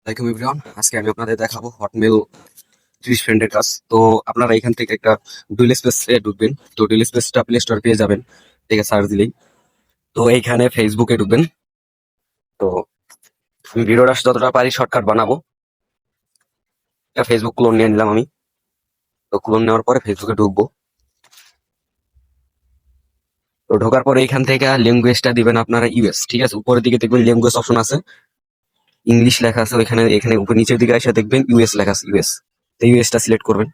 আসসালামাইকুম এভরিওয়ান, আজকে আমি আপনাদের দেখাবো হটমেল 30 ফ্রেন্ডের কাজ। তো আপনারা এখান থেকে একটা ডুয়েল স্পেস ঢুকবেন। তো ডুয়েল স্পেসটা প্লে স্টোর পেয়ে যাবেন, ঠিক আছে, সার্চ দিলেই। তো এইখানে ফেসবুকে ঢুকবেন। তো আমি ভিডিওটা যতটা পারি শর্টকাট বানাবো। একটা ফেসবুক ক্লোন নিয়ে নিলাম আমি। তো ক্লোন নেওয়ার পরে ফেসবুকে ঢুকবো। তো ঢোকার পরে এখান থেকে ল্যাঙ্গুয়েজটা দিবেন আপনারা ইউএস, ঠিক আছে। উপরের দিকে দেখবেন ল্যাঙ্গুয়েজ অপশন আছে, ইংলিশ লেখা আছে ওইখানে। এখানে উপর নিচের দিকে এসে দেখবেন ইউএস লেখা আছে, ইউএস। তো ইউএসটা সিলেক্ট করবেন।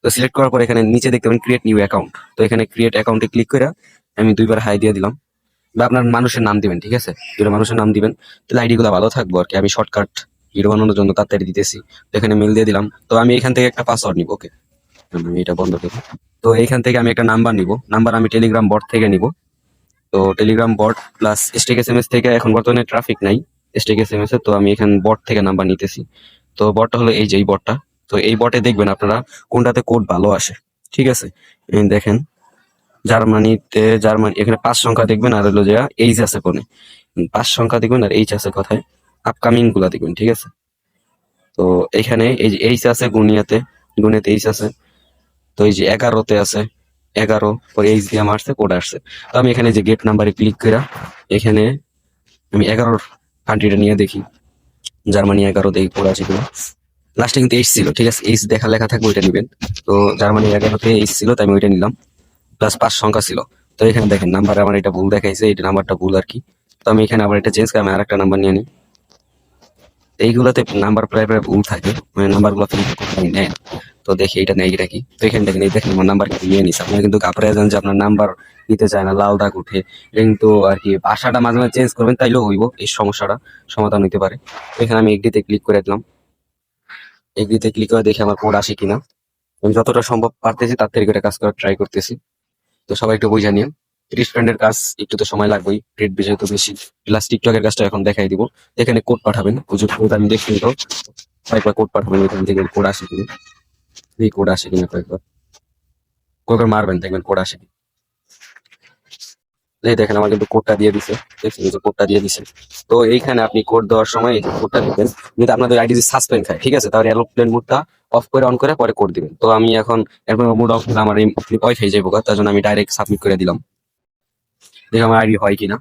তো সিলেক্ট করার পর এখানে নিচে দেখতে পাবেন ক্রিয়েট নিউ অ্যাকাউন্ট। তো এখানে ক্রিয়েট অ্যাকাউন্টে ক্লিক করে আমি 2বার হাই দিয়ে দিলাম। বা আপনার মানুষের নাম দিবেন, ঠিক আছে, দুটো মানুষের নাম দিবেন। তাহলে আইডি গুলো ভালো থাকবো আর কি। আমি শর্টকাট ভিডিও বানানোর জন্য তাড়াতাড়ি দিতেছি। তো এখানে মেল দিয়ে দিলাম। তো আমি এখান থেকে একটা পাসওয়ার্ড নিব। ওকে, আমি এটা বন্ধ করবো। তো এইখান থেকে আমি একটা নাম্বার নিব। নাম্বার আমি টেলিগ্রাম বট থেকে নিব। তো Telegram bot plus stake S M S থেকে এখন বর্তমানে ট্রাফিক নাই স্টেক এস এম এস এ। তো আমি এখানে বট থেকে নাম্বার নিতেছি। তো বটটা হলো এই যে এই বটটা। তো এই বটে দেখবেন আপনারা কোনটাতে কোড ভালো আসে, ঠিক আছে। এই দেখেন জার্মানি এখানে 5 সংখ্যা দেখবেন, আর হলো যে এইচ আছে কোনে 5 সংখ্যা দেখবেন, আর এইচ আছে কথায় আপকামিং গুলা দেখবেন, ঠিক আছে। তো এখানে এই যে এইচ আছে গুনিয়াতে, গুনিয়াতে এইচ আছে। তো এই যে 11তে আছে 11, পরে এইচ দিয়ে আমার আসছে কোড আসছে। তো আমি এখানে যে গেট নাম্বারে ক্লিক করে এখানে আমি 11 কান্ট্রিটা নিয়ে দেখি, জার্মানি 11 দেখি কোড আছে কিনা। লাস্টে কিন্তু এইচ ছিল, ঠিক আছে, এইচ দেখা লেখা থাকবে ওইটা নিবেন। তো জার্মানি 11তে এইচ ছিল, তাই আমি ওইটা নিলাম। প্লাস 5 সংখ্যা ছিল। তো এখানে দেখেন নাম্বারে আমার এটা ভুল দেখাইছে, এই নাম্বারটা ভুল আর কি। তো আমি এখানে আবার এটা চেঞ্জ করে আমি আরেকটা নাম্বার নিয়ে নিই। এইগুলাতে নাম্বার প্রায় প্রায় ভুল থাকে, মানে নাম্বার গুলো নেয়। তো দেখি এটা নেই নাকি। তো এখানে দেখেন, এই দেখেন আমার নাম্বার কিন্তু নিয়ে নিছে। আপনারা কিন্তু ঘাবড়ে যান যে আপনার নাম্বার নিতে চায় না, লাল দাগ উঠে। কিন্তু আর কি ভাষাটা মাঝে মাঝে চেঞ্জ করবেন, তাইলেও হইব, এই সমস্যাটা সমাধান হইতে পারে। তো এখানে আমি এগ্রিতে ক্লিক করে দিলাম। এগ্রিতে ক্লিক করে দেখি আমার কোড আসে কিনা। আমি যতটা সম্ভব পারতেছি তার থেকে করে কাজ করার ট্রাই করতেছি। তো সবাই একটু বুঝে নিন। 30 ফ্রেন্ডের কাজ একটু তো সময় লাগবেই, রেট বিষয় তো বেশি। প্লাস টিকটকের কাজটা এখন দেখাই দিব। এখানে কোড পাঠাবেন, ওই যে কোড আমি দেখছি। তো কয়েকবার কোড পাঠাবেন, ওইখান থেকে কোড আসে কিনা, এই কোড আসে কিনা কয়েকবার কয়েকবার মারবেন, দেখবেন কোড আসে কিনা। এই দেখেন আমার কিন্তু কোডটা দিয়ে দিছে, দেখছেন এই যে কোডটা দিয়ে দিছে। তো এইখানে আপনি কোড দেওয়ার সময় এই যে কোডটা দিবেন। যদি আপনাদের আইডি সাসপেন্ড খায়, ঠিক আছে, তাহলে এরোপ্লেন মোডটা অফ করে অন করে পরে কোড দিবেন। তো আমি এখন এরপর মুড অফ করে আমার এই ওয়াইফাই যাইবো, তার জন্য আমি ডাইরেক্ট সাবমিট করে দিলাম। দেখি আমার আইডি হয় কিনা।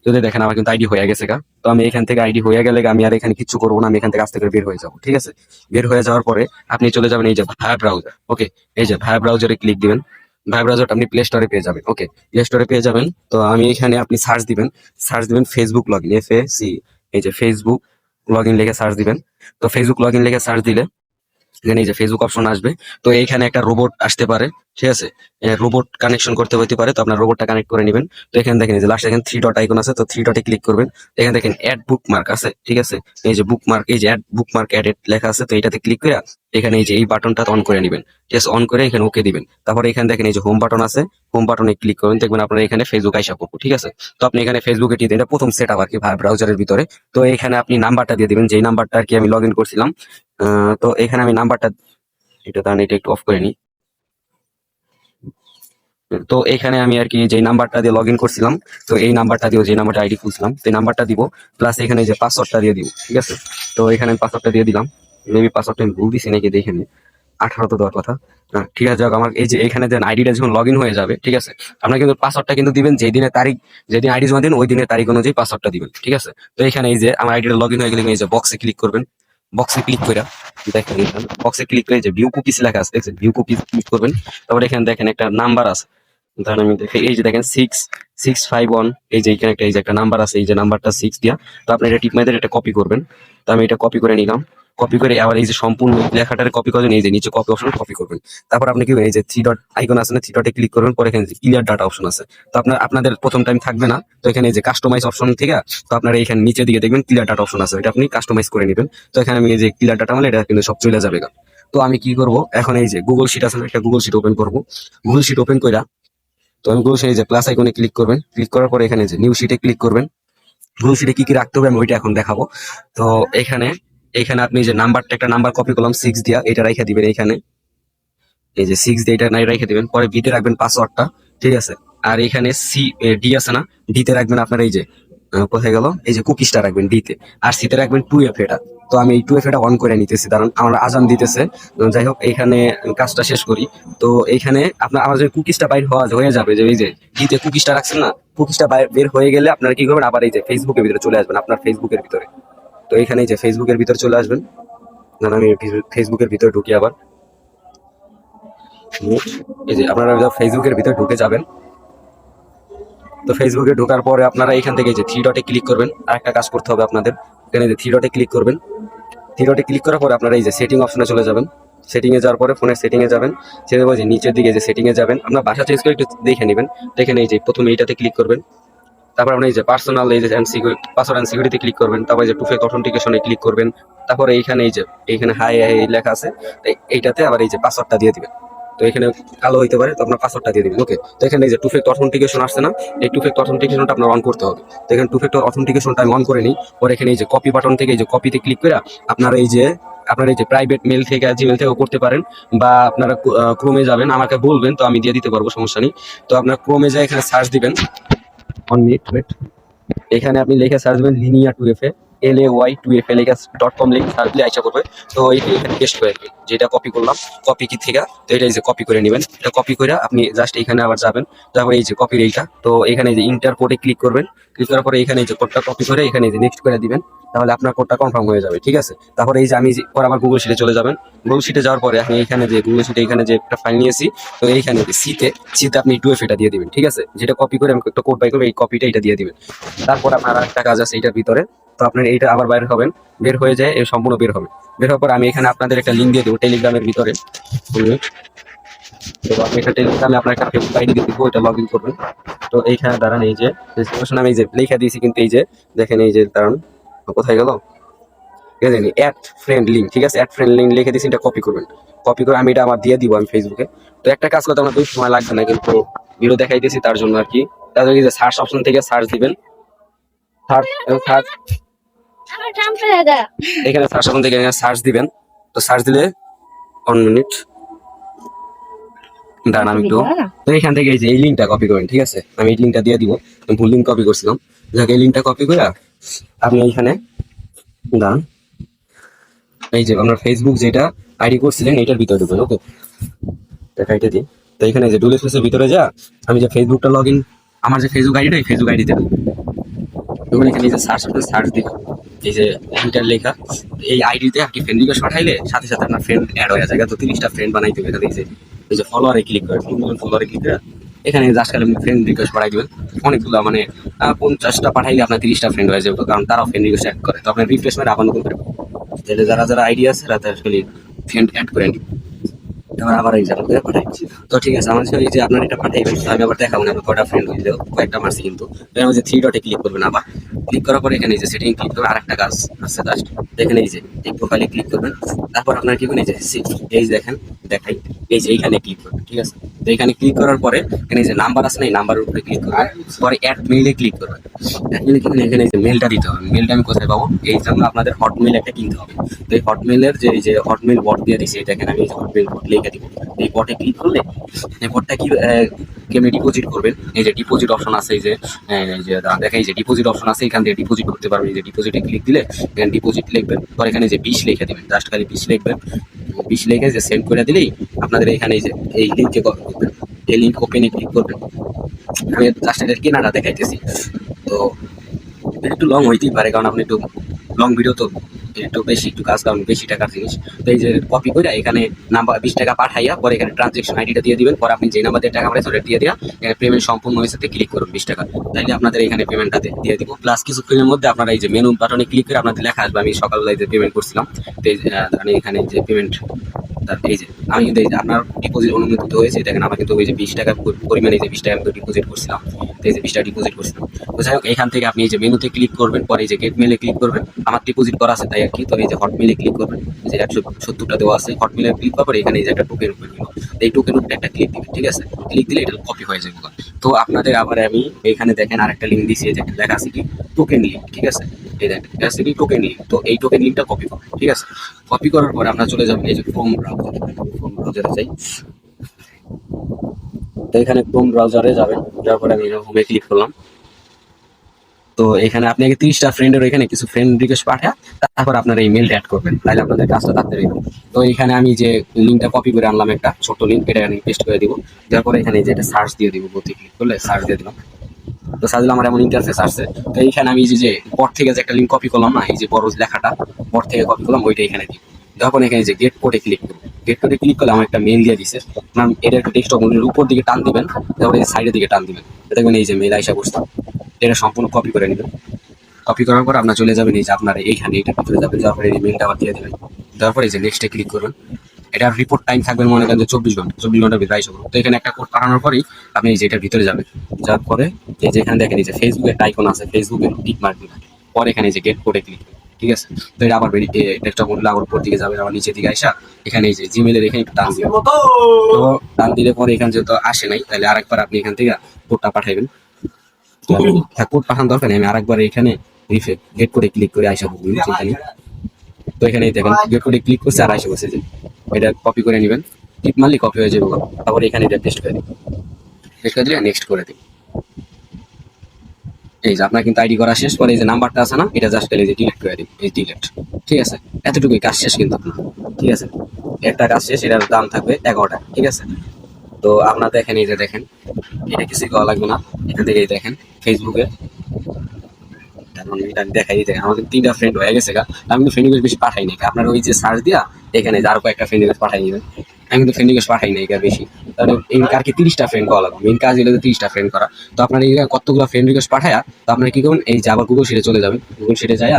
যদি দেখেন আমার কিন্তু আইডি হয়ে গেছে গা। তো আমি এখান থেকে আইডি হয়ে গেলে আমি আর এখানে কিছু করবো না, আমি এখান থেকে আস্তে করে বের হয়ে যাবো, ঠিক আছে। বের হয়ে যাওয়ার পরে আপনি চলে যাবেন এই যে ভায়া ব্রাউজার। ওকে, এই যে ভায়া ব্রাউজারে ক্লিক দিবেন। ভায়া ব্রাউজারটা আপনি প্লে স্টোরে পেয়ে যাবেন। ওকে, প্লে স্টোরে পেয়ে যাবেন। তো আমি এখানে আপনি সার্চ দিবেন ফেসবুক লগ ইন, FAC, এই যে ফেসবুক লগ ইন লিখে সার্চ দিবেন। তো ফেসবুক লগ ইন লিখে সার্চ দিলে এখানে এই যে ফেসবুক অপশন আসবে। তো এইখানে একটা রোবট আসতে পারে, ঠিক আছে। রোবট কানেকশন করতে হতে পারে, তো আপনার রোবটটা কানেক্ট করে নেবেন। তো এখানে দেখেন এই যে লাস্ট এখানে 3 ডট আইকন আছে, তো 3 ডটে ক্লিক করবেন। এখানে দেখেন অ্যাড বুকমার্ক আছে, ঠিক আছে। এই যে বুকমার্ক, এই যে অ্যাড বুকমার্ক অ্যাডেড লেখা আছে, তো এটাতে ক্লিক করে এখানে এই যে এই বাটনটা অন করে নেবেন, ঠিক আছে। অন করে এখানে ওকে দিবেন। তারপরে এখানে দেখেন এই যে হোম বাটন আছে, হোম বাটনে ক্লিক করবেন, দেখবেন আপনার এখানে ফেসবুক আইসা পড়বো, ঠিক আছে। তো আপনি এখানে ফেসবুকে দিয়ে এটা প্রথম সেট আপ আর কি ব্রাউজারের ভিতরে। তো এখানে আপনি নাম্বারটা দিয়ে দিবেন, যেই নাম্বারটা আর কি আমি লগ ইন করছিলাম। তো এখানে আমি নাম্বারটা, এটা তার এটা একটু অফ করে নিই। তো এখানে আমি আর কি যে নাম্বারটা দিয়ে লগ ইন করছিলাম, তো এই নাম্বারটা দিও, যে নাম্বারটা আইডি খুলছিলাম সেই নাম্বারটা দিব। প্লাস এখানে যে পাসওয়ার্ডটা দিয়ে দিব, ঠিক আছে। তো এখানে পাসওয়ার্ডটা দিয়ে দিলাম। মেবি পাসওয়ার্ডটা আমি ভুল দিছি নাকি দেখে নিই। 18 তো দেওয়ার কথা। ঠিক আছে, যাক আমার এই যে এখানে দেন আইডিটা যখন লগ ইন হয়ে যাবে, ঠিক আছে। আপনার কিন্তু পাসওয়ার্ডটা কিন্তু দিবেন যেই দিনের তারিখ, যেদিন আইডি জমা দিন ওই দিনের তারিখ অনুযায়ী পাসওয়ার্ডটা দিবেন, ঠিক আছে। তো এখানে এই যে আমার আইডিটা লগ ইন হয়ে গেলে এই যে বক্সে ক্লিক করবেন। বক্সে ক্লিক করে দেখেন, বক্সে ক্লিক করে যে ভিউ কুকিজ লেখা আছে, দেখছেন, ভিউ কুকিজ ক্লিক করবেন। তারপরে এখানে দেখেন একটা নাম্বার আছে। তাহলে আমি দেখি এই যে দেখেন 6651, এই যে এখানে একটা এই যে একটা নাম্বার আছে, এই যে নাম্বারটা 6 দিয়া। তো আপনি এটা টিপ মেরে এটা কপি করবেন। তো আমি এটা কপি করে নিলাম। কপি করে আবার এই যে সম্পূর্ণ লেখাটারে কপি করবেন, এই যে নিচে কপি অপশন কপি করবেন। তারপর আপনি কি এই যে 3 ডট আইকন আছে না, 3 ডটে ক্লিক করবেন। পরে এখানে যে ক্লিয়ার ডাটা অপশন আছে। তো আপনাদের প্রথম টাইম থাকবে না, তো এখানে এই যে কাস্টমাইজ অপশন থেকে তো আপনারা এখানে নিচে দিকে দেখবেন ক্লিয়ার ডাটা অপশন আছে, এটা আপনি কাস্টমাইজ করে নেবেন। তো এখানে আমি এই যে ক্লিয়ার ডাটা মানে এটা কিন্তু সব চলে যাবে গা। তো আমি কি করব এখন, এই যে গুগল শিট আছে না, একটা গুগল শিট ওপেন করব। গুগল শিট ওপেন কইরা তো আমি গুগল শিটে যে প্লাস আইকনে ক্লিক করবেন। ক্লিক করার পরে এখানে যে নিউ শিটে ক্লিক করবেন। গুগল শিটে কি কি রাখতে হবে আমি ওইটা এখন দেখাবো। তো এখানে এখানে আপনি যে নাম্বারটা, একটা নাম্বার কপি করলাম 6 দিয়া, এটা রেখে দিবেন এখানে। এই যে 6 দিয়ে এটা নাই রেখে দিবেন। পরে বিতে রাখবেন পাসওয়ার্ডটা, ঠিক আছে। আর এখানে ডি আছে না, ডিতে রাখবেন আপনার এই যে কোথায় গেল, এই যে কুকিজটা রাখবেন ডিতে। আর সিতে রাখবেন 2F এটা। তো আমি এই 2FA টা অন করে নিতেছি, কারণ আমার আজান দিতেছে। যাই হোক, এইখানে কাজটা শেষ করি। তো এইখানে আপনার আমার যে কুকিজটা বাইর হয়ে যাবে, যে এই যে যে কুকিজটা রাখছেন না, কুকিজটা বের হয়ে গেলে আপনারা কি করবেন, আবার এই যে ফেসবুকের ভিতরে চলে আসবেন, আপনার ফেসবুকের ভিতরে। তো এইখানে এই যে ফেসবুকের ভিতরে চলে আসবেন। না, আমি ফেসবুকের ভিতরে ঢুকি আবার। এই যে আপনারা ফেসবুকের ভিতরে ঢুকে যাবেন। তো ফেসবুকে ঢোকার পরে আপনারা এখান থেকে যে 3 ডটে ক্লিক করবেন। আর একটা কাজ করতে হবে আপনাদের, এখানে যে 3 ডটে ক্লিক করবেন। 3 ডটে ক্লিক করার পরে আপনারা এই যে সেটিং অপশনে চলে যাবেন। সেটিং এ যাওয়ার পরে ফোনের সেটিং এ যাবেন। সেটা যে নিচের দিকে যে সেটিং এ যাবেন, আপনার ভাষা চেঞ্জ করে একটু দেখে নেবেন। দেখেন এই যে প্রথমে এইটাতে ক্লিক করবেন। তারপর আপনি এই যে পার্সোনাল এই যে পাসওয়ার্ড এন্ড সিকিউরিটি ক্লিক করবেন। তারপর যে 2FA অথেন্টিকেশনে ক্লিক করবেন। তারপরে এইখানে এই যে এইখানে হাই হাই লেখা আছে, এইটাতে আবার এই যে পাসওয়ার্ডটা দিয়ে দিবেন। তো এখানে কালো হইতে পারে, তো আপনার পাসওয়ার্ডটা দিয়ে দিবেন। ওকে, তো এখানে এই যে 2FA অথেন্টিকেশন আসছে না, এই 2FA অথেন্টিকেশনটা আপনার অন করতে হবে। তো এখানে 2FA অথেন্টিকেশনটা আমি অন করে নিই। পরে এখানে এই যে কপি বাটন থেকে এই যে কপিতে ক্লিক করে আপনারা এই যে প্রাইভেট মেল থেকে জিমেল থেকেও করতে পারেন, বা আপনারা ক্রোমে যাবেন, আমাকে বলবেন, তো আমি দিয়ে দিতে পারবো, সমস্যা নেই। তো আপনার ক্রোমে যায় এখানে সার্চ দিবেন। 1 মিনিট ওয়েট। এখানে আপনি লিখে সার্চ দিবেন লিনিয়া 2FA, LAY2FA লেখা .com লিখে সার্চ দিলে আইসা করবে। তো এখানে পেস্ট করে দিবেন, যেটা কপি করলাম, কপি কি থেকে, তো এটা এই যে কপি করে নেবেন। এটা কপি করে আপনি জাস্ট এখানে আবার যাবেন। তারপরে এই যে কপির এইটা, তো এখানে যে ইন্টার কোডে ক্লিক করবেন। ক্লিক করার পরে এখানে যে কোডটা কপি করে এখানে যে নেক্সট করে দিবেন। তাহলে আপনার কোডটা কনফার্ম হয়ে যাবে, ঠিক আছে। তারপরে এই যে আমি পরে আবার গুগল শিটে চলে যাবেন। গুগল শিটে যাওয়ার পরে আপনি এখানে যে গুগল শিটে এখানে যে একটা ফাইল নিয়েছি, তো এইখানে সিতে আপনি 2FA দিয়ে দিবেন, ঠিক আছে। যেটা কপি করে আমি একটা কোড বাই করবো, এই কপিটা এটা দিয়ে দিবেন। তারপর আপনার আরেকটা কাজ আছে এইটার ভিতরে। তো আপনার এইটা আবার বাইর হবেন, বের হয়ে যায়, এই সম্পূর্ণ বের হবে। বের হওয়ার পর আমি এখানে আপনাদের একটা লিঙ্ক দিয়ে দেবো টেলিগ্রামের ভিতরে। তো আপনি একটা টেলিগ্রামে আপনার একটা ফেসবুক আইডি দিয়ে দিব, এটা লগ ইন করবেন। তো এইখানে দাঁড়ান, এই যে ডেসক্রিপশন আমি এই যে লিখে দিয়েছি, কিন্তু এই যে দেখেন, এই যে দাঁড়ান, কোথায় গেল, ঠিক আছে, অ্যাড ফ্রেন্ড লিঙ্ক, ঠিক আছে, অ্যাড ফ্রেন্ড লিঙ্ক লিখে দিয়েছি, এটা কপি করবেন। কপি করে আমি এটা আমার দিয়ে দিব আমি ফেসবুকে। তো একটা কাজ করতে আমার বেশি সময় লাগবে না, কিন্তু ভিডিও দেখাই দিয়েছি তার জন্য আর কি। তাহলে এই যে সার্চ অপশন থেকে সার্চ দিবেন, সার্চ এখানে সার্চ অপশন থেকে সার্চ দিবেন। তো সার্চ দিলে 1 মিনিট দাঁড়ান, আমি একটু, তো এখান থেকে এই যে এই লিঙ্কটা কপি করেন, ঠিক আছে। আমি এই লিঙ্কটা দিয়ে দিব, ভুল লিঙ্ক কপি করছিলাম। যাক, এই লিঙ্কটা কপি করে আপনি এইখানে দাঁড়ান, এই যে আপনার ফেসবুক যেটা আইডি করছিলেন এইটার ভিতরে ঢুকবেন। ওকে, দেখাইতে দিই। তো এখানে যে ডুলে স্পেসের ভিতরে যা আমি যে ফেসবুকটা লগ ইন, আমার যে ফেসবুক আইডিটা, এই ফেসবুক আইডিতে তখন এখানে এই যে সার্চ দিব, এই যে ইন্টার লেখা, এই আইডিতে আর কি ফ্রেন্ড রিকোয়েস্ট পাঠাইলে সাথে সাথে আপনার ফ্রেন্ড অ্যাড হয়ে যায়। তো 30টা ফ্রেন্ড বানাই দেবে। এখানে এই যে ফলোয়ারে ক্লিক করে, ফলোয়ারে ক্লিক করে এখানে জাস্ট খালি ফ্রেন্ড রিকোয়েস্ট পাঠাই দিবেন। অনেকগুলো মানে 50টা পাঠাইলে আপনার 30টা ফ্রেন্ড হয়ে যাবে, কারণ তারাও ফ্রেন্ড রিকোয়েস্ট অ্যাড করে। তো আপনার রিফ্রেশমেন্ট আবার নতুন করে তাহলে যারা যারা আইডি আছে তারা আসলে ফ্রেন্ড অ্যাড করে নিন। এবার আবার এক্সাম্পল করে পাঠাইছি। তো ঠিক আছে, আমার এই যে আপনার এটা পাঠাইবেন, আমি আবার দেখাবো না কয়টা ফ্রেন্ড হয়ে যাও, কয়েকটা মারছি কিন্তু। এখানে যে 3 ডটে ক্লিক করবেন, আবার ক্লিক করার পরে এখানে এই যে সেটিং ক্লিক করবেন। আরেকটা কাজ আছে জাস্ট, এখানে এই যে এই প্রোফাইলে ক্লিক করবেন। তারপর আপনার কি করবেন, এই যে দেখেন দেখাই, এই যে এইখানে ক্লিক করবেন, ঠিক আছে। তো এখানে ক্লিক করার পরে এখানে যে নাম্বার আছে না, এই নাম্বারের উপরে ক্লিক করবেন। পরে অ্যাড মেইলে ক্লিক করবেন। অ্যাড মেইলে ক্লিক এখানে যে মেলটা দিতে হবে। মেলটা আমি কোথায় পাবো, এই জন্য আপনাদের হটমেইল একটা কিনতে হবে। তো এই হটমেইলের যে এই যে হটমেইল বট দিয়ে দিছি, এটা এখানে আমি হটমেইল বট লিখে দিব। এই বটে ক্লিক করলে এই বটটা কি কেমনি ডিপোজিট করবেন, এই যে ডিপোজিট অপশন আছে, এই যে দেখা, এই যে ডিপোজিট অপশন আছে, এখান থেকে ডিপোজিট করতে পারবেন। এই যে ডিপোজিটে ক্লিক দিলে এখানে ডিপোজিট লিখবেন। পরে এখানে যে 20 লিখে দিবেন, জাস্ট খালি 20 লিখবেন। 20 লিখে যে সেন্ড করে দিলেই আপনাদের এখানে এই যে এই লিঙ্কে করবেন, এই লিঙ্ক ওপেনে ক্লিক করবেন। আমি জাস্ট এটার কেনাটা দেখাইতেছি। তো একটু লং হইতেই পারে, কারণ আপনি একটু লং ভিডিও, তো একটু বেশি একটু কাজ, কারণ বেশি টাকার জিনিস। তো এই যে কপি করে এখানে নাম্বার 20 টাকা পাঠাইয়া পরে এখানে ট্রানজেকশন আইডিটা দিয়ে দিবেন। পরে আপনি যে নাম্বার দিয়ে টাকা পাঠাইছেন ওটা দিয়ে দেওয়া, এখানে পেমেন্ট সম্পূর্ণ হয়েছে ক্লিক করুন 20 টাকা। তাইলে আপনাদের এখানে পেমেন্টটা দিয়ে দিব। প্লাস কিছুক্ষণের মধ্যে আপনারা এই যে মেনু বাটনে ক্লিক করে আপনাদের লেখা আসবে আমি সকালবেলায় যে পেমেন্ট করছিলাম। তো আমি এখানে যে পেমেন্ট, এই যে আমি কিন্তু এই যে আপনার ডিপোজিট অনুমোদিত হয়েছে, দেখেন আমার কিন্তু ওই যে 20 টাকা পরিমাণে এই যে 20 টাকা কিন্তু ডিপোজিট করছিলাম। তো এই যে 20 টাকা ডিপোজিট করছিলাম। তো যাই হোক, এখান থেকে আপনি এই যে মেনুতে ক্লিক করবেন, পরে এই যে গেট মেলে ক্লিক করবেন। আমার ডিপোজিট করা আছে তাই আর কি। তো এই যে হটমেলে ক্লিক করবেন, যে 170টা দেওয়া আছে, হটমেলে ক্লিক করার পরে এখানে এই যে একটা টোকেন উপরে দিল, এই টোকেন উপরে একটা ক্লিক দিবেন, ঠিক আছে। ক্লিক দিলে এটা কপি হয়ে যাবে। তো আপনাদের আবার আমি এখানে দেখেন আরেকটা লিঙ্ক দিয়েছি, এই যে লেখা আছে কি টোকেন লিঙ্ক, ঠিক আছে। এই দেখেন আছে কি টোকেন লিঙ্ক। তো এই টোকেন লিঙ্কটা কপি করবেন, ঠিক আছে। কপি করার পরে আপনারা চলে যাবেন এই যে ক্রোম ব্রাউজারে যাই। তো এখানে ক্রোম ব্রাউজারে যাবেন, যাওয়ার পরে আমি হোমে ক্লিক করলাম। তো এখানে আপনি আগে 30টা ফ্রেন্ডের এখানে কিছু ফ্রেন্ড রিকোয়েস্ট পাঠায় তারপর আপনার এই মেলটা অ্যাড করবেন, তাহলে আপনাদের কাজটা তাড়াতাড়ি হবে। তো এখানে আমি যে লিঙ্কটা কপি করে আনলাম, একটা ছোট লিঙ্ক, এটা আমি পেস্ট করে দিব। দেওয়ার পরে এখানে যেটা সার্চ দিয়ে দিব, গতি ক্লিক করলে সার্চ দিয়ে দিলাম। তো সার্চ দিলে আমার এমন ইন্টারফেস আসছে। তো এইখানে আমি যে বট থেকে যে একটা লিঙ্ক কপি করলাম না, এই যে বড় লেখাটা বট থেকে কপি করলাম, ওইটা এখানে দিই। তখন এখানে যে গেট কোডে ক্লিক করবো, গেট কোডে ক্লিক করলে আমার একটা মেল দিয়ে দিছে। আপনার এটা একটা টেক্সট উপর দিকে টান দিবেন, তারপরে সাইডের দিকে টান দিবেন, দেখবেন এই যে মেল আইসা বসতাম। এটা সম্পূর্ণ কপি করে নেবেন। কপি করার পর আপনার চলে যাবেন এই যে আপনার এইখানে, এইটার ভিতরে যাবেন, যাওয়ার পরে এই মেলটা আবার দিয়ে দেবেন। দেওয়ার পরে এই যে নেক্সটে ক্লিক করবেন। এটা রিপোর্ট টাইম থাকবেন মনে করেন যে 24 ঘন্টা, 24 ঘন্টার ভিতরে আইসা করুন। তো এখানে একটা কোড পাঠানোর পরেই আপনি এই যে এটার ভিতরে যাবেন। যাওয়ার পরে এই যে এখানে দেখেন এই যে ফেসবুকের আইকন আছে, ফেসবুকের টিক মার্ক দিবেন। পরে এখানে এই যে গেট কোডে ক্লিক করবেন, ঠিক আছে। তো এটা আবার ডেস্কটপ করলে আবার উপর দিকে যাবেন, আবার নিচের দিকে আইসা এখানে এই যে জিমেলের এখানে একটু টান দিবেন। তো টান দিলে পরে এখানে যেহেতু আসে নাই, তাহলে আরেকবার আপনি এখান থেকে কোডটা পাঠাইবেন। কোড পাঠানোর দরকার নেই, আমি আরেকবার এখানে গেট কোডে ক্লিক করে আইসা বলবেন চিন্তা নেই। তো এখানে দেখেন গেট কোডে ক্লিক করছে আর আইসা বসে যে এটা কপি করে নেবেন, টিপ মারলে কপি হয়ে যাবে। তারপরে এখানে এটা পেস্ট করে দিন, পেস্ট করে দিলে নেক্সট করে দিন। এই যে আপনার কিন্তু আইডি করা শেষ। পরে এই যে নাম্বারটা আছে না, এটা জাস্ট এই যে ডিলিট করে দিন, এই ডিলিট। ঠিক আছে, এতটুকুই কাজ শেষ কিন্তু আপনার। ঠিক আছে, একটা কাজ শেষ, এটার দাম থাকবে 11 টাকা। ঠিক আছে, তো আপনার দেখেন এই যে দেখেন, এটা কিছুই করা লাগবে না। এখান থেকে দেখেন ফেসবুকে এটা আমি দেখাই দিই। আমাদের 3টা ফ্রেন্ড হয়ে গেছে গা। আমি কিন্তু ফ্রেন্ড রিকোয়েস্ট বেশি পাঠাই নাই, আপনার ওই যে সার্চ দিয়া এখানে আরো কয়েকটা ফ্রেন্ড রিকোয়েস্ট পাঠাই দিবেন। আমি কিন্তু ফ্রেন্ড রিকোয়েস্ট পাঠাই নাই বেশি, তাহলে এই আর কি 30টা ফ্রেন্ড করা লাগবে। মেইন কাজ হলো 30টা ফ্রেন্ড করা। তো আপনার এই কতগুলো ফ্রেন্ড রিকোয়েস্ট পাঠায়া তো আপনারা কি করবেন, এই যে আবার গুগল শিটে চলে যাবেন। গুগল শিটে যায়,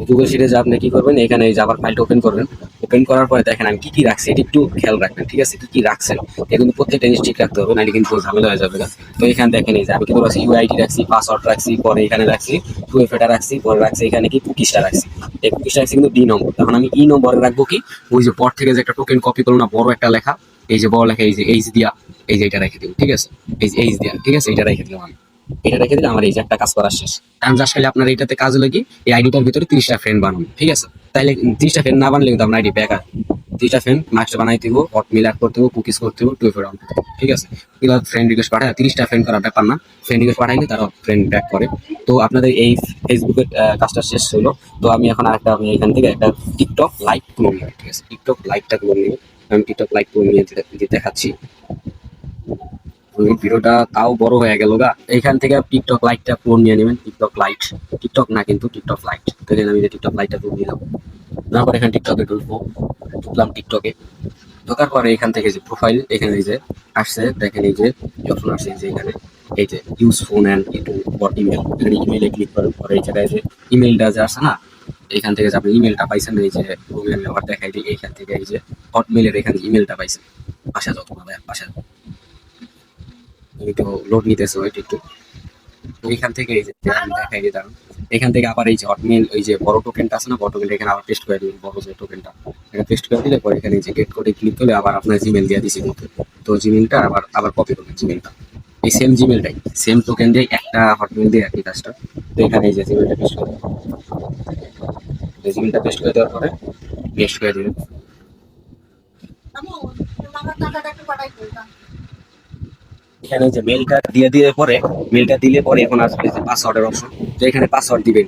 গুগল শিটে যে আপনি কি করবেন, এখানে এই যে আবার ফাইলটা ওপেন করবেন। ওপেন করার পরে দেখেন আমি কি কি রাখছি, এটা একটু খেয়াল রাখবেন। ঠিক আছে, কি কি রাখছেন এটা কিন্তু প্রত্যেকটা জিনিস ঠিক রাখতে হবে, নাহলে কিন্তু ঝামেলা হয়ে যাবে। তো এখানে দেখেন এই যে আমি কিন্তু রাখছি ইউআইডি রাখছি, পাসওয়ার্ড রাখছি, পরে এখানে রাখছি টুএফএটা রাখছি, পরে রাখছি এখানে কি কুকিজটা রাখছি। এই কুকিজটা রাখছি কিন্তু ডি নম্বর। তখন আমি ই নম্বরে রাখবো কি, ওই যে পর থেকে যে একটা টোকেন কপি করলো না বড় একটা লেখা, এই যে বড় লেখা, এই যে এইচ দিয়া, এই যে এটা রেখে দিব। ঠিক আছে, এই যে এইচ দিয়া, ঠিক আছে, এটা রেখে দিলাম আমি। এটা রেখে দিলে আমার এই যে একটা কাজ করা শেষ। কারণ জাস্ট খালি আপনার এইটাতে কাজ হলো কি, এই আইডিটার ভিতরে 30টা ফ্রেন্ড বানানো। ঠিক আছে, তাইলে 30টা ফ্রেন্ড না বানলে কিন্তু আপনার আইডি বেকার। 30টা ফ্রেন্ড মাস্টার বানাইতে হবে, হটমেল অ্যাড করতে হবে, কুকিজ করতে হবে, টুইটার অন করতে হবে। ঠিক আছে, এগুলো ফ্রেন্ড রিকোয়েস্ট পাঠায় 30টা ফ্রেন্ড করার ব্যাপার না। ফ্রেন্ড রিকোয়েস্ট পাঠাইলে তারা ফ্রেন্ড ব্যাক করে। তো আপনাদের এই ফেসবুকের কাজটা শেষ হলো। তো আমি এখন আরেকটা, আমি এখান থেকে একটা টিকটক লাইক করে নিব। ঠিক আছে, টিকটক লাইকটা করে নিব। আমি টিকটক লাইক করে নিয়ে দেখাচ্ছি। ওই ভিডিওটা তাও বড় হয়ে গেল গা। এখান থেকে টিকটক লাইটটা ক্লোন নিয়ে নেবেন। টিকটক লাইট, টিকটক না কিন্তু টিকটক লাইট। তো এখানে আমি টিকটক লাইটটা ক্লোন নিলাম। তারপর এখানে টিকটকে ঢুকলাম টিকটকে। ঢোকার পরে এখান থেকে যে প্রোফাইল, এখানে এই যে আসছে দেখেন, এই যে অপশন আসছে যে এখানে এই যে ইউজ ফোন অ্যান্ড ইটু ফর ইমেল। এখানে ইমেলে ক্লিক করার পরে এই জায়গায় যে ইমেলটা যে আসছে না, এখান থেকে যে আপনি ইমেলটা পাইছেন, এই যে গুগল আবার দেখাই দিই, এইখান থেকে এই যে হটমেলের এখানে ইমেলটা পাইছেন। আসা যাও তোমার ভাই, আসা যাও, একটু লোড নিতেছে, ওইটা একটু। এইখান থেকে এই যে আমি দেখাই দিতাম, এখান থেকে আবার এই যে হটমেল, ওই যে বড় টোকেনটা আছে না, বড় টোকেনটা এখানে আবার পেস্ট করে দিবেন। বড় যে টোকেনটা এটা পেস্ট করে দিলে পরে এখানে যে গেট কোডে ক্লিক করলে আবার আপনার জিমেল দিয়ে দিছি কিন্তু। তো জিমেলটা আবার আবার কপি করবেন জিমেলটা, এই সেম জিমেলটাই, সেম টোকেন দিয়ে একটা হটমেল দিয়ে একই কাজটা। তো এখানে এই যে জিমেলটা পেস্ট করে দেবেন। জিমেলটা পেস্ট করে দেওয়ার পরে নেক্সট করে দিবেন। এখানে যে মেলটা দিয়ে পরে, মেলটা দিলে পরে এখন আসবে যে পাসওয়ার্ডের অপশন। তো এখানে পাসওয়ার্ড দিবেন।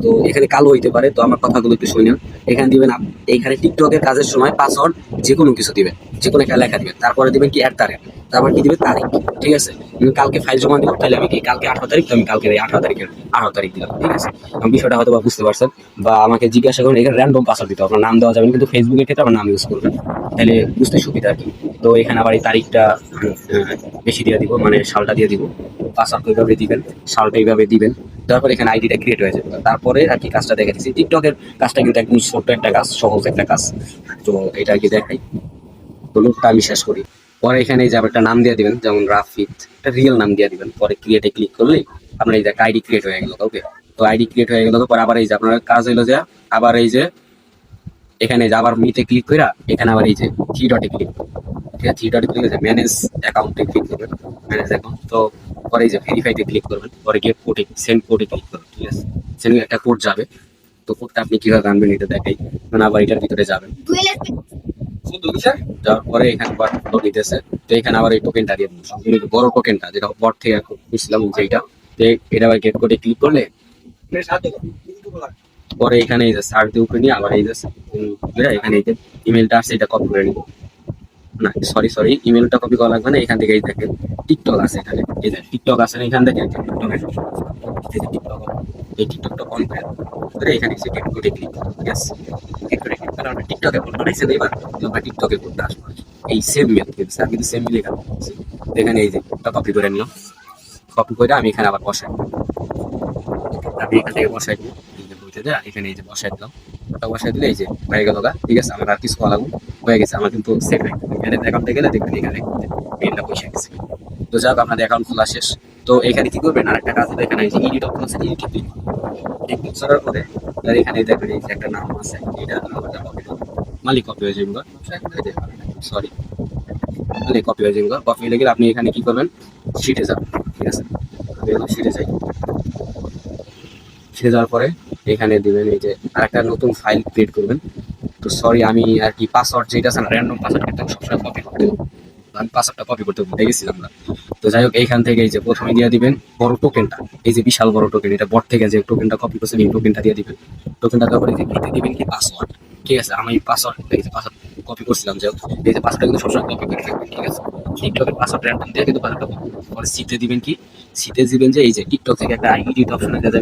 তো এখানে কালো হইতে পারে, তো আমার কথাগুলো একটু শুনুন। এখানে দিবেন এইখানে টিকটকের কাজের সময় পাসওয়ার্ড যে কোনো কিছু দিবেন, যে কোনো একটা লেখা দিবেন। তারপরে দিবেন কি @, তারপর কি দিবেন তারিখ। ঠিক আছে, আমি কালকে ফাইল জমা দিব, তাহলে আমি কি কালকে 18 তারিখ, তো আমি কালকে এই 18 তারিখের 18 তারিখ দিলাম। ঠিক আছে, আমি বিষয়টা হয়তো বা বুঝতে পারছেন, বা আমাকে জিজ্ঞাসা করুন। এখানে র্যান্ডম পাসওয়ার্ড দিতে হবে, আপনার নাম দেওয়া যাবে না, কিন্তু ফেসবুকের ক্ষেত্রে আমার নাম ইউজ করবেন, তাহলে বুঝতে সুবিধা আর কি। তো এখানে আবার এই তারিখটা বেশি দিয়ে দিব, মানে সালটা দিয়ে দিব। পাসওয়ার্ড এইভাবে দিবেন, সালটা এইভাবে দিবেন। তারপর এখানে আইডিটা ক্রিয়েট হয়ে যাবে। তারপরে আর কি কাজটা দেখে দিচ্ছি। টিকটকের কাজটা কিন্তু একদম ছোট্ট একটা কাজ, সহজ একটা কাজ। তো এটা আর কি দেখাই। তো লোকটা আমি শেষ করি। পরে এখানে যে একটা নাম দিয়ে দিবেন, যেমন রাফিদ, একটা রিয়েল নাম দিয়ে দিবেন। পরে ক্রিয়েটে ক্লিক করলেই আপনার এই যে একটা আইডি ক্রিয়েট হয়ে গেল। ওকে, তো আইডি ক্রিয়েট হয়ে গেল। পরে আবার এই যে আপনার কাজ হইলো যে আবার এই যে এখানে যে আবার মিতে ক্লিক করে এখানে আবার এই যে 3 ডটে ক্লিক, ঠিক আছে, 3 ডটে ক্লিক করে ম্যানেজ অ্যাকাউন্টে ক্লিক করবেন। ম্যানেজ অ্যাকাউন্ট, তো পরে এই যে ভেরিফাইতে ক্লিক করবেন। পরে গেট কোডে, সেন্ড কোডে ক্লিক করবেন। ঠিক আছে, সেন্ড একটা কোড যাবে। তো কোডটা আপনি কিভাবে আনবেন এটা দেখাই। মানে আবার এটার ভিতরে যাবেন, যাওয়ার পরে এখানে কোড নিতেছে। তো এখানে আবার এই টোকেনটা দিয়ে দিন, বড় টোকেনটা যেটা বট থেকে বুঝছিলাম, সেইটা তো এটা আবার গেট কোডে ক্লিক করলে পরে এখানে এই যে সার্চ দিয়ে উপরে নিয়ে আবার এই যে এখানে এই যে ইমেলটা আসছে এটা কপি করে নিব। না সরি সরি, ইমেলটা কপি করা লাগবে না, এখান থেকে এই দেখেন টিকটক আছে এখানে, এই যে টিকটক আছে না, এখান থেকে টিকটক, এই টিকটকটা অন করে এখানে এসে গেট কোডে ক্লিক করব। ঠিক আছে, গেট কোডে ক্লিক করার পর টিকটকে কোড বানাইছে এবার আমরা টিকটকে কোডটা আসবে এই সেম মেল কিন্তু স্যার কিন্তু সেম মিলে গেল। এখানে এই যে কোডটা কপি করে নিলাম, কপি করে আমি এখানে আবার বসাই, আমি এখান থেকে বসাই দিব, এই যে বইতে দেয়া এখানে এই যে বসাই দিলাম, ওটা বসাই দিলে এই যে হয়ে গেল গা। ঠিক আছে, আমার আর কিছু করা লাগবে, হয়ে গেছে আমার কিন্তু সেট হয়ে গেছে। এখানে অ্যাকাউন্টে গেলে দেখবেন এখানে মেলটা বসে গেছে। তো যাক আপনাদের অ্যাকাউন্ট খোলা শেষ। তো এখানে কি করবেন, আর একটা কাজ হবে, এখানে এই যে এডিট অপশন আছে, এডিট ক্লিক ক্লিক করার পরে আর এখানে দেখবেন এই যে একটা নাম আছে, এটা নামটা কপি করবেন, মালিক কপি হয়ে যাবে, সরি মালিক কপি হয়ে যাবে। কপি হয়ে গেলে আপনি এখানে কি করবেন, শিটে যাবেন। ঠিক আছে, আমি এখন শিটে যাই, শিটে যাওয়ার পরে এখানে দিবেন এই যে আরেকটা নতুন ফাইল ক্রিয়েট করবেন। তো সরি আমি আর কি পাসওয়ার্ড যেটা আছে না, র্যান্ডম পাসওয়ার্ড কিন্তু সবসময় কপি করতে হবে, আমি পাসওয়ার্ডটা কপি করতে ভুলে গেছিলাম না। তো যাই হোক এইখান থেকে এই যে প্রথমে দিয়ে দিবেন বড় টোকেনটা, এই যে বিশাল বড় টোকেন, এটা বট থেকে যে টোকেনটা কপি করছেন এই টোকেনটা দিয়ে দিবেন। টোকেনটা দেওয়ার পরে লিখে দিবেন কি পাসওয়ার্ড। ঠিক আছে, আমি পাসওয়ার্ড এই যে পাসওয়ার্ড কপি করছিলাম, যে এই যে পাসওয়ার্ডটা কিন্তু সবসময় কপি করে রাখবেন। ঠিক আছে, টিকটকের পাসওয়ার্ড র্যান্ডম দিয়ে কিন্তু পাসওয়ার্ডটা কপি পরে সিতে দিবেন কি, সিতে দিবেন যে এই যে টিকটক থেকে একটা এডিট অপশন আছে,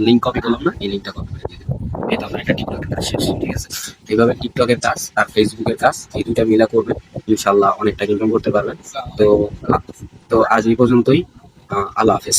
লিঙ্ক কপি করলাম না, এই লিঙ্কটা কপি করে দিয়ে দেবেন। এটা আপনার একটা টিকটকের কাজ শেষ। ঠিক আছে, এইভাবে টিকটকের কাজ আর ফেসবুকের কাজ এই দুইটা মিলা করবেন, ইনশাল্লাহ অনেকটা ইনকাম করতে পারবেন। তো তো আজ এই পর্যন্তই, আল্লাহ হাফেজ।